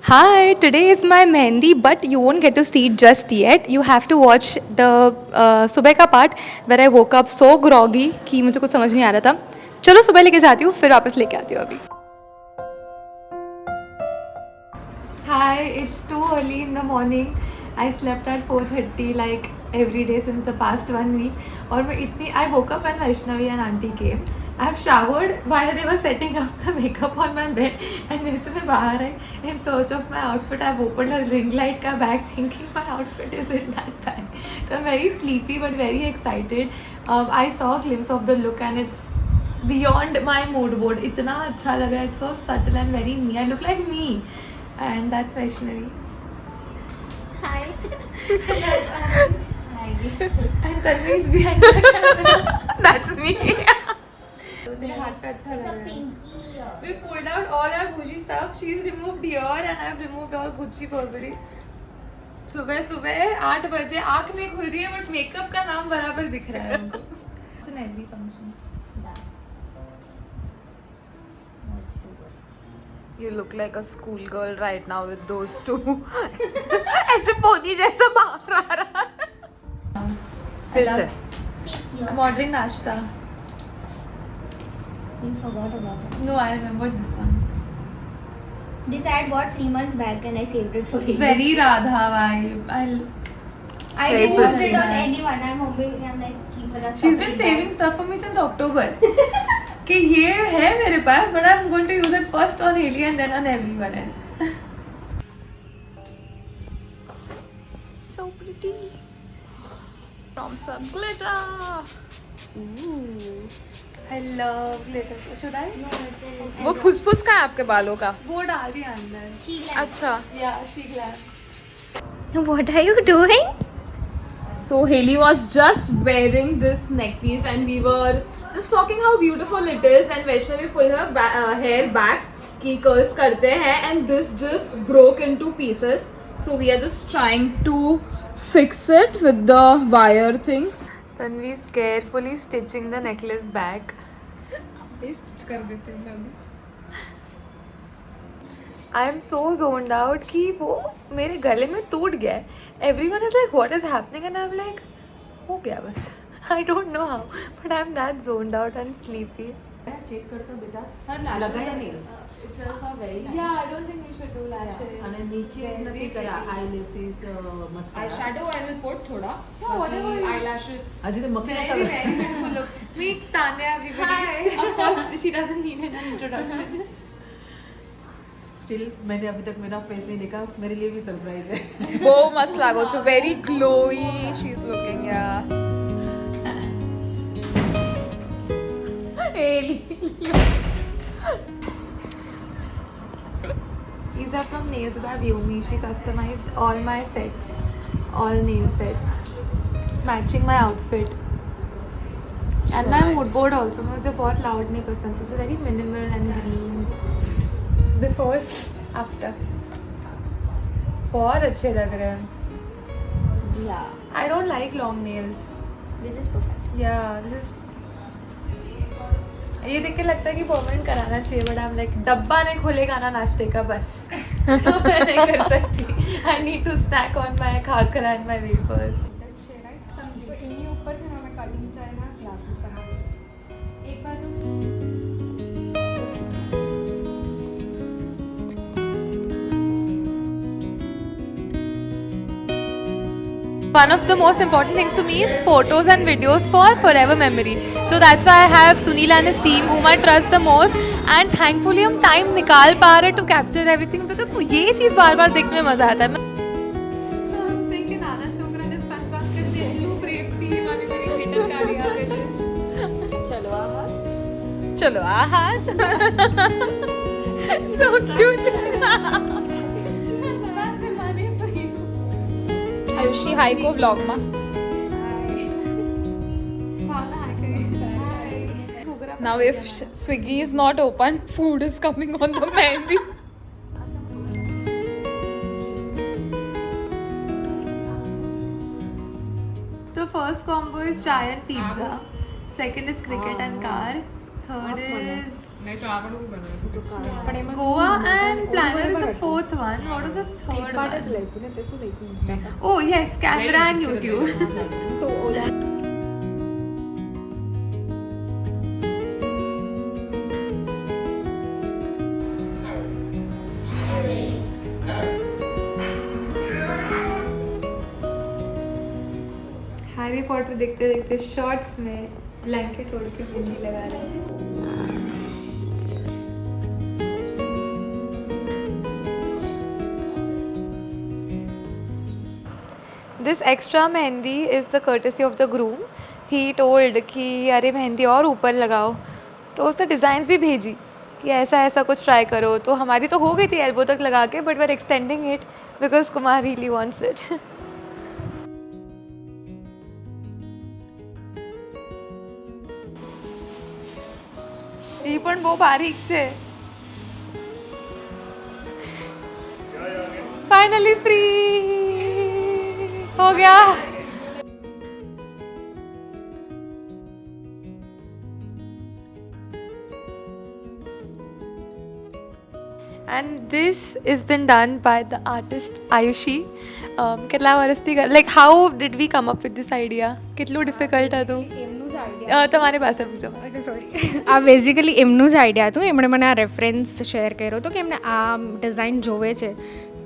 Hi, today is my Mehendi, but you won't get to see it just yet. You have to watch the सुबह का part where I woke up so groggy कि मुझे कुछ समझ नहीं आ रहा था. चलो सुबह लेके जाती हूँ, फिर वापस लेके आती हूँ अभी. Hi, it's too early in the morning. I slept at 4:30 like every day since the past 1 week. और मैं इतनी I woke up when Vaishnavi and auntie came. I have showered while they were setting up the makeup on my bed. And जैसे मैं बाहर आई in search of my outfit, I've opened a ring light का bag thinking my outfit is in that bag. So I'm very sleepy but very excited. I saw a glimpse of the look and it's beyond my mood board. इतना अच्छा लग रहा है. It's so subtle and very me. I look like me. And that's Vaishnavi. Hi. Hi. And Tanvi is behind the camera. That's me. It's a pinky. We pulled out all our Gucci stuff. She's removed Dior and I've removed all Gucci Burberry. सुबह सुबह 8 बजे आँख नहीं खुल रही है but makeup का नाम बराबर दिख रहा है हमको. It's an every function. You look like a schoolgirl right now with those two. ऐसे पोनी जैसा बाहर आ रहा है. फिर से. I'm ordering नाश्ता. You forgot about it. No, I remember this one. This I had bought 3 months back and I saved it for you. Very Radha vibe. I very don't use pretty. it on anyone. I'm hoping and like keep it. She's been saving stuff for me since October. कि ये है मेरे पास but I'm going to use it first on Heli and then on everyone else. So pretty. From some glitter. Ooh. I love glitter. Should I? No, it's an. वो फुसफुस का है आपके बालों का. वो डाल दिया अंदर. She glam. अच्छा. Yeah, she glam. What are you doing? So Heli was just wearing this neck piece and we were just talking how beautiful it is and Vaishnavi pulled her hair back कि curls करते हैं and this just broke into pieces. So we are just trying to fix it with the wire thing. Tanvi is carefully stitching the necklace back. Stitch कर देते हैं अभी. I am so zoned out कि वो मेरे गले में टूट गया है. Everyone is like, what is happening? And I'm like, हो गया बस. I don't know how, but I'm that zoned out and sleepy. Check करतो बेटा लगा या नाही itself are very nice. Yeah, I don't think we should do lashes. आणि नीचे नक्की करा eyelashes mascara eyeshadow I will put थोड़ा. Yeah, whatever you- Eyelashes. अजी ते मक्खी Very, very beautiful look. Meet Tanya, everybody. Of course, she doesn't need an introduction. Still मैंने अभी तक मेरा फेस नहीं देखा मेरे लिए भी सरप्राइज है वो मस्त लागो छो. Very glowy. She's looking, yeah. These are from Nails by Vyumi. She customized all my sets, all nail sets, matching my outfit. And my mood board also. मुझे बहुत loud नहीं पसंद. It's very minimal and green. Before, after. बहुत अच्छे लग रहे हैं. Yeah. I don't like long nails. This is perfect. Yeah, this is. ये देख के लगता है कि परमानेंट कराना चाहिए बट I'm like डब्बा नहीं खोलेगा ना नाश्ते का बस. तो मैं नहीं कर सकती. I need to snack on my khakhra and my wafers. इन्हीं ऊपर से हमें कटिंग चाहिए ना ग्लासेस बना एक बार जो One of the most important things to me is photos and videos for forever memory. So that's why I have Sunil and his team whom I trust the most. And thankfully हम time निकाल पा रहे to capture everything because वो ये चीज़ बार बार देखने में मज़ा आता है. I'm thinking नाना छोकरा ने स्पंज बात कर दिया. Blue brave थी माने मेरी little गाड़ी आ गई. चलो आहात. So cute. That's money for you. Ayushi high को व्लॉग में. Now if Swiggy is not open, food is coming on the Mehendi. The first combo is chai and pizza. Second is cricket and car. Third is Goa and Planner is the fourth one. What is the third one? Oh yes, camera and YouTube. Harry Potter देखते देखते shorts में blanket ओढ़ के बिंदी लगा रहे हैं. This extra mehendi is the courtesy of the groom. He told कि अरे मेहंदी और ऊपर लगाओ, तो उसने डिज़ाइंस भी भेजी कि ऐसा ऐसा कुछ ट्राई करो. तो हमारी तो हो गई थी एल्बो तक लगा के, but we are extending it because Kumar really wants it. ये पण બહુ બારીક છે. फाइनली फ्री हो गया. And this has been done by the artist Ayushi. કેટલા વર્ષથી like how did we come up with this idea? કેટલું difficult હતું? એમનું જ આઈડિયા તમારી પાસે પૂછો. અચ્છા સોરી આ બેઝિકલી એમનું જ આઈડિયા હતું. એમણે મને આ રેફરન્સ શેર કર્યો હતો કે એમને આ ડિઝાઇન જોવે છે.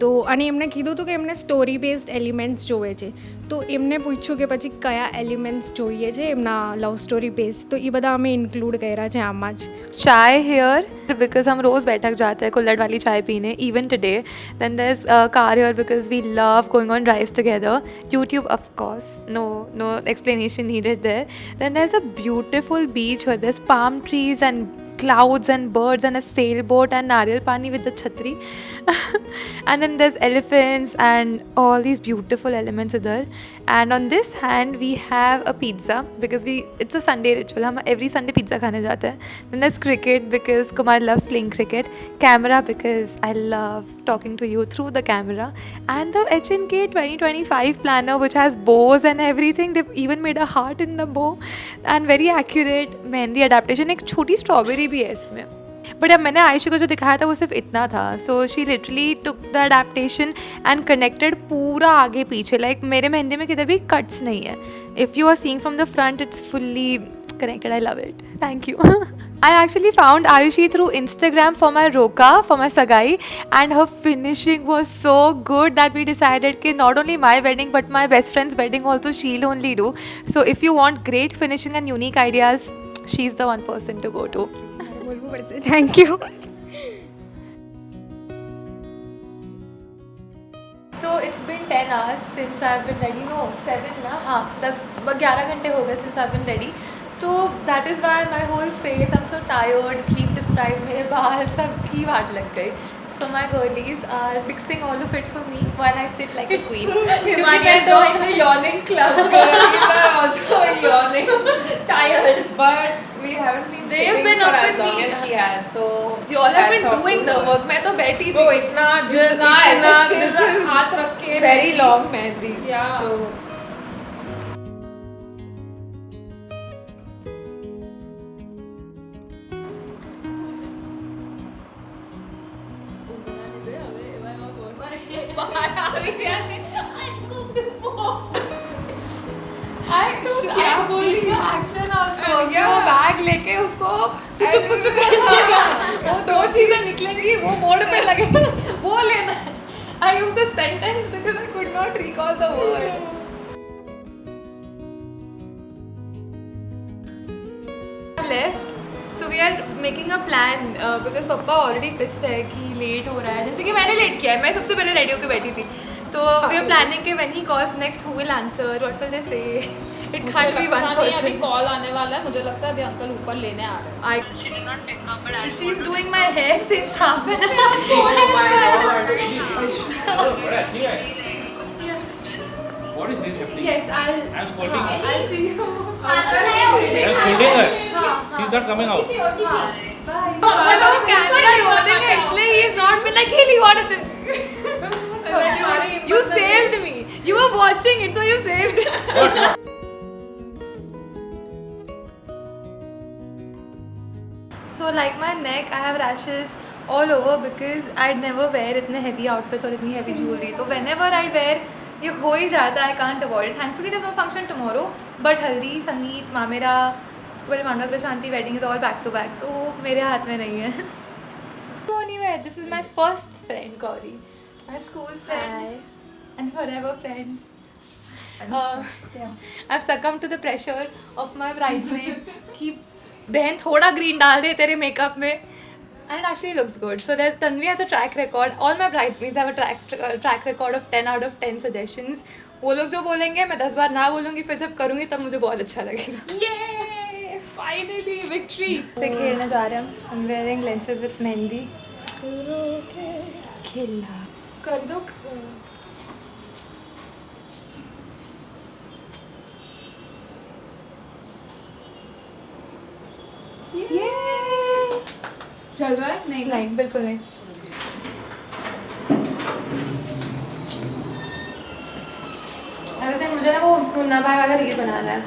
તો અને એમણે કીધું હતું કે એમને સ્ટોરી બેઝડ એલિમેન્ટ્સ જોવે છે. તો એમને પૂછ્યું કે પછી કયા એલિમેન્ટ્સ જોઈએ છે એમના લવ સ્ટોરી બેઝ. તો એ બધા અમે ઇન્ક્લુડ કર્યા છે આમાં જ. चाय here because हम रोज़ बैठक जाते हैं कुल्हड़ वाली चाय पीने. Even today, then there's a car here because we love going on drives together. YouTube, of course, no explanation needed there. Then there's a beautiful beach where there's palm trees and clouds and birds and a sailboat and nariyal pani with the chhatri. And then there's elephants and all these beautiful elements there. And on this hand we have a pizza because it's a Sunday ritual. हम every Sunday pizza खाने जाते हैं. Then there's cricket because Kumar loves playing cricket. Camera because I love talking to you through the camera. And the HNK 2025 planner which has bows and everything. They've even made a heart in the bow and very accurate mehendi adaptation. एक छोटी strawberry भी है इसमें. But अब मैंने आयुषी को जो दिखाया था वो सिर्फ इतना था. So she literally took the adaptation and connected पूरा आगे पीछे. लाइक मेरे मेहंदी में किधर भी कट्स नहीं है. If you are seeing from the front it's fully connected. I love it. Thank you. I actually found Ayushi through Instagram for my roka, for my sagai, and her finishing was so good that we decided that not only my wedding but my best friend's wedding also she'll only do. So if you want great finishing and unique ideas, she's the one person to go to. બોલવું પડશે. Thank you. So it's been 10 hours since I've been ready. No, 7 ना. हाँ 11 घंटे हो गए since I've been ready. तो that is why my whole face, I'm so tired, sleep deprived, मेरे बाल सबकी वाट लग गई. So my girlies are fixing all of it for me while I sit like a queen. क्योंकि मैं तो in the yawning club. Girlies are also yawning. tired. But we haven't been They've sitting been for up as with long me. as she has. So You all have been that's doing the awesome. work. मैं तो बैठी वो थी. इतना just इतना ऐसे इतना still this is हाथ रख के very long mehendi. Yeah. So क्या बोल रही है? एक्शन ऑल्सो कि वो बैग लेके उसको चुप चुप करने वो 2 चीजें निकलेंगी वो मोड़ पे लगे वो लेना है. I used the sentence because I could not recall the word. Left. So we are making a plan because पापा already pissed है कि लेट हो रहा है. जैसे कि मैंने लेट किया है. मैं सबसे पहले रेडी होकर बैठी थी. तो we are planning कि when he calls next who will answer, what will they say? It can't be one अभी person. कॉल आने वाला है. मुझे लगता है अभी अंकल ऊपर लेने आ रहे हैं. She did not pick up, but she's doing my hair since half an hour. Oh my god. What is this happening? Yes, I'm scolding her. I'll see you. I'm scolding her. She's not coming out. Bye. No, camera rolling है इसलिए he has not been like, Heli, what is this? Sorry, you saved me. You were watching it, so you saved me. So So like my neck, I have rashes all over because I'd never wear इतने heavy outfits और इतनी heavy jewelry. तो whenever I wear ये हो ही जाता है. I can't avoid it. Thankfully there's no function tomorrow, but हल्दी, संगीत, मामेरा, उसके बाद मांडवा शांति wedding is all back to back. तो मेरे हाथ में नहीं है. Anyway, this is my first friend Gauri, my school friend and forever friend. I've succumbed to the pressure of my bridesmaids कि बहन थोड़ा green डाल दे तेरे makeup में, and it actually looks good. So there's Tanvi has a track record. All my bridesmaids have a track record of 10 out of 10 suggestions. वो लोग जो बोलेंगे मैं 10 बार ना बोलूँगी, फिर जब करूँगी तब मुझे बहुत अच्छा लगेगा. Yay! Finally victory. से खेलने जा रहे हैं. I'm wearing lenses with Mehendi. खेलना कर दो. चल रहा है? नहीं बिल्कुल नहीं. वैसे मुझे ना वो मुन्ना भाई वाला रील बनाना है.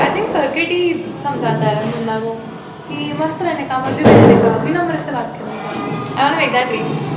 आई थिंक सर्किट ही समझाता है मुन्ना को कि मस्त रहने का, मुझे रहने का, बिना मेरे से बात करने का. I want to make that reel.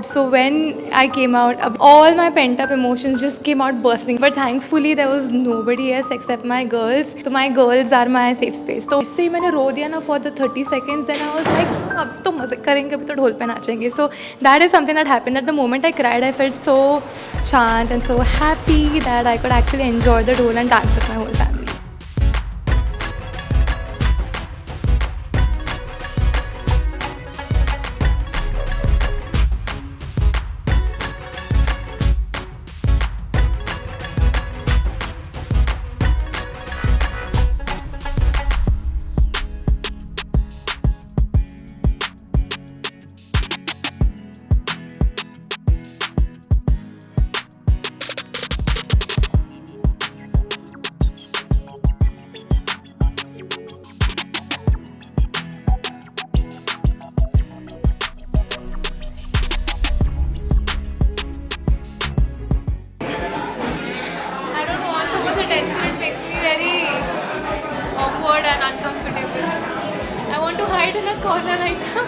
So when I came out, all my pent-up emotions just came out bursting. But thankfully there was nobody else except my girls. So my girls are my safe space. तो इससे ही मैंने रो दिया ना for the 30 seconds. Then I was like, अब तो मजे करेंगे, अभी तो ढोल पे नाचेंगे. So that is something that happened. At the moment I cried, I felt so shant and so happy that I could actually enjoy the ढोल and dance with my whole family. And uncomfortable. I want to hide in a corner right now.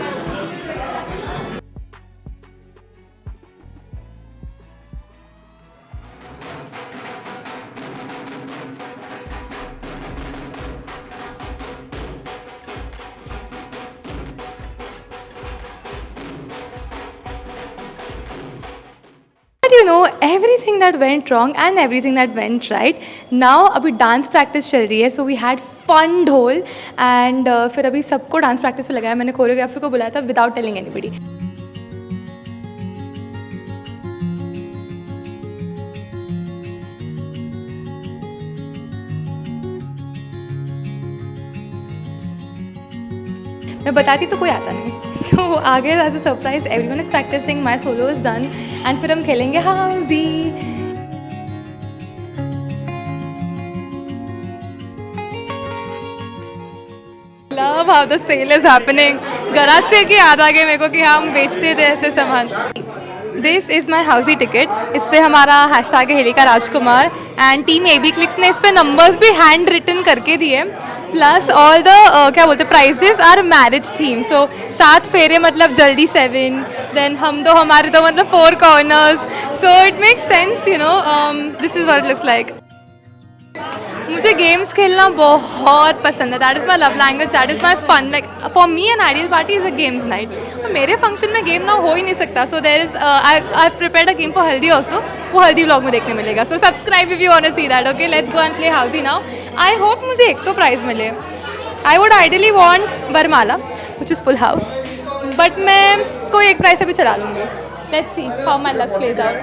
You know everything that went wrong and everything that went right. Now अभी dance practice चल रही है. So we had fun ढोल and फिर अभी सबको dance practice पे लगाया. मैंने कोरियोग्राफर को बुलाया था without telling anybody. मैं बताती तो कोई आता नहीं. तो आगे as a surprise everyone is practising, my solo is done and फिर हम खेलेंगे housie. Love how the sale is happening. Garage से की याद आ गई मेरे को कि हम बेचते थे ऐसे सामान. This is my housie ticket. इस पर हमारा हैशटैग है हेली का राजकुमार एंड टीम AB क्लिक्स ने इस पर नंबर्स भी हैंड रिटन करके दिए. प्लस ऑल द क्या बोलते प्राइजेस आर मैरिज थीम. सो 7 फेरे मतलब जल्दी 7, देन हम दो हमारे दो मतलब 4 corners. So it makes sense you know. This is what it looks like. मुझे गेम्स खेलना बहुत पसंद है. That is my love language, that is my fun. Like for me an ideal party is a games night. मेरे function में game ना हो ही नहीं सकता. So there is I prepared a game for haldi also. वो हल्दी व्लॉग में देखने मिलेगा. So subscribe if you want to see that. Okay, let's go and play housie now. I hope मुझे एक तो प्राइज़ मिले. आई वुड आइडियली वॉन्ट बरमाला which is full house, but मैं कोई एक प्राइस अभी चला लूँगी. Let's see how my luck plays out.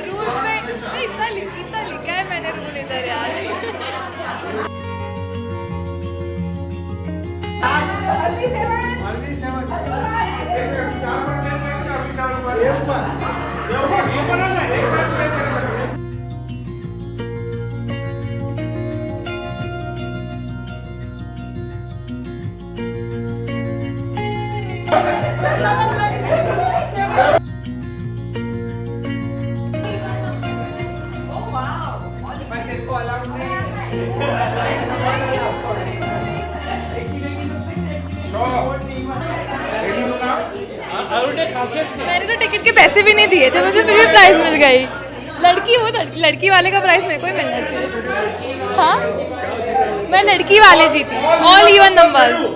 Rules में इतना लिखा है मैंने रूल इधर यार. मैंने तो टिकट के पैसे भी नहीं दिए थे, मुझे फिर भी प्राइस मिल गई। लड़की वो लड़की वाले का प्राइस मेरे को ही मिलना चाहिए। हाँ, मैं लड़की वाले जीती, all even numbers.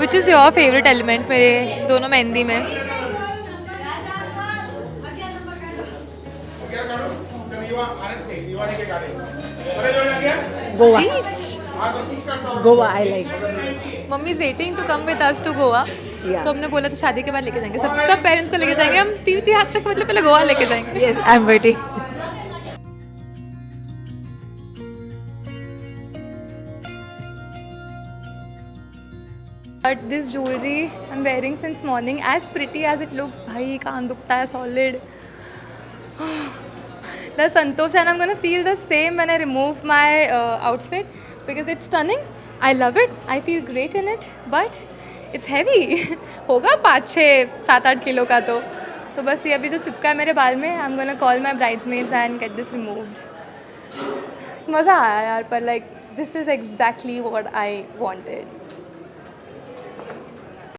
Which is your favourite element मेरे दोनों मेहंदी में? Goa. Goa, I like. Mummy is waiting to come with us to Goa. Yeah. तो हमने बोला तो शादी के बाद लेके जाएंगे, सब पेरेंट्स को लेके जाएंगे हम। तीर्थ याद तक मतलब पहले गोवा लेके जाएंगे। Yes, I'm waiting. But this jewelry I'm wearing since morning, as pretty as it looks, भाई कान दुखता है solid. The Santosh, and I'm gonna feel the same when I remove my outfit because it's stunning. I love it. I feel great in it, but it's heavy. होगा 5-6-7-8 kilo का तो बस ये अभी जो चिपका है मेरे बाल में, I'm gonna call my bridesmaids and get this removed. मज़ा आया यार, पर like this is exactly what I wanted.